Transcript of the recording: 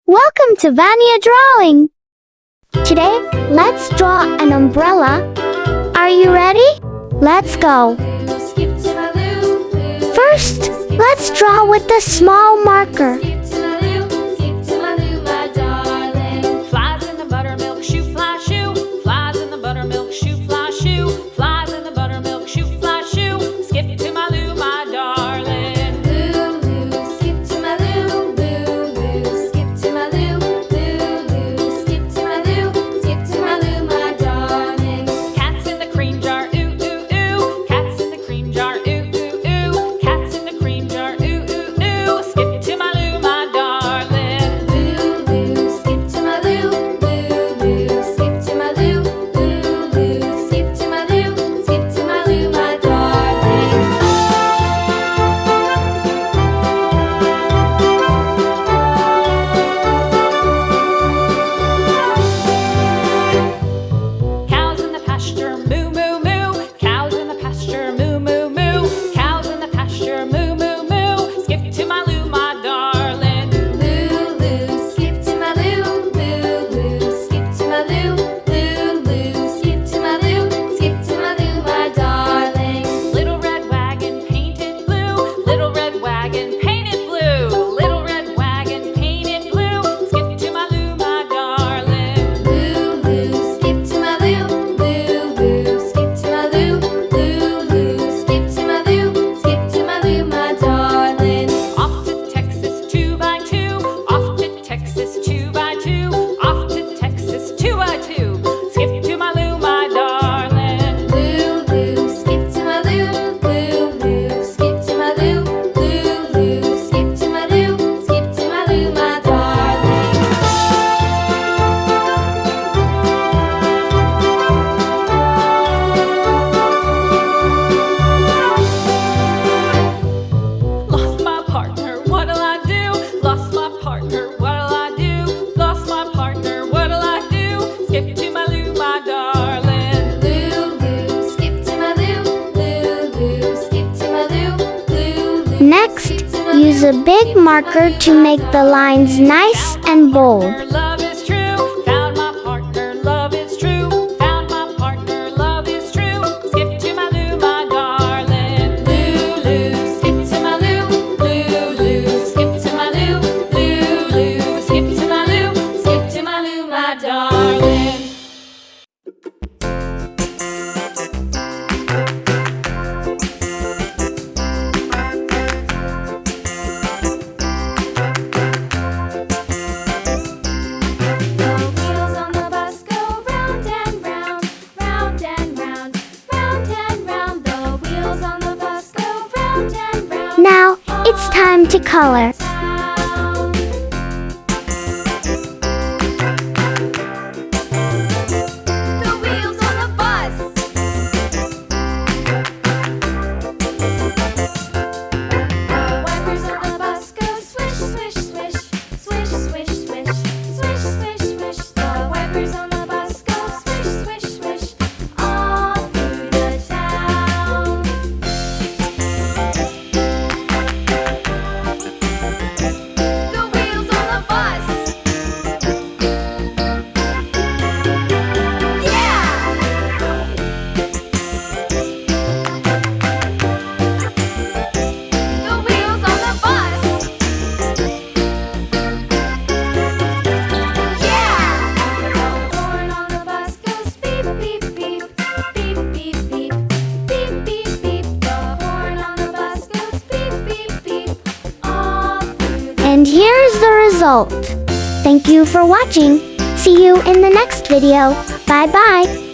Welcome to Vania Drawing. Today, let's draw an umbrella. Are you ready? Let's go. First, let's draw with a small marker. Flies in the buttermilk shoe, fly shoe. Flies in the buttermilk shoe, fly shoe. Flies in the buttermilk shoe, fly shoe. Skip to my Lou, my darling. Lou, Lou, skip to my Lou. Lou, Lou, skip to my Lou. Lou, Lou, skip to my Lou. Skip to my Lou, my darling. Cats in the cream jar, ooh, ooh, ooh. Cats in the cream jar, ooh, ooh, ooh. Cats in the cream jar, ooh, ooh, ooh. Skip to my Lou, my darling. Lou, Lou, skip to my Lou. Lou, Lou, skip to my Lou. Lou, Lou, skip to my Lou. Skip to my Lou, my darling. Cows in the pasture, moo, moo, moo. Cows in the pasture, moo, moo, moo. Cows in the pasture, moo, moo, moo. Skip to my Lou, my darling. Lou, Lou, skip to my Lou. Lou, Lou, skip to my Lou. Lou, Lou, skip to my Lou. Skip to my Lou, my darling. Little red wagon painted blue. Little red wagon painted blue. Little red wagon painted blue. Skip to my Lou, my darling. Lou, Lou, skip to my Lou. Lou, Lou, skip to my Lou. Lou, Lou, skip to my Lou. Skip to my Lou, my darling. Off to Texas 2x2. Off to Texas 2x2. Off to Texas 2x2. Skip to my Lou, my darling. Lou, Lou, skip to my Lou. Lou, Lou, skip to my Lou. Lou, Lou, skip to my Lou. Skip to my Lou, my darling. Lost my partner, what'll I do? Lost my partner, what'll I do? Lost my partner, what'll I do? Skip to my Lou, my darling. Lou, Lou, skip to my Lou. Lou, Lou, skip to my Lou. Lou, Lou, Next, use a big marker to make the lines nice and bold. love is true. Found my partner, love is true. Found my partner, love is true. Skip to my Lou, my darling. Lou, Lou, skip to my Lou. Lou, Lou, skip to my Lou. Lou, Lou, skip to my Lou. Skip to my Lou, my darling. The wheels on the bus go round and round, round and round, round and round. The wheels on the bus go round and round. Now, it's time to color. Town. The wheels on the bus. The wipers on the bus go swish, swish, swish, swish, swish, swish, swish, swish, swish. The wipers on the bus go swish, swish, swish, all through the town. The wheels on the bus. Yeah! The wheels on the bus. Yeah! The horn on the bus goes beep, beep, beep, beep, beep, beep, beep, beep, beep. The horn on the bus goes beep, beep, beep, all through the And here's the result. Thank you for watching. See you in the next video. Bye bye.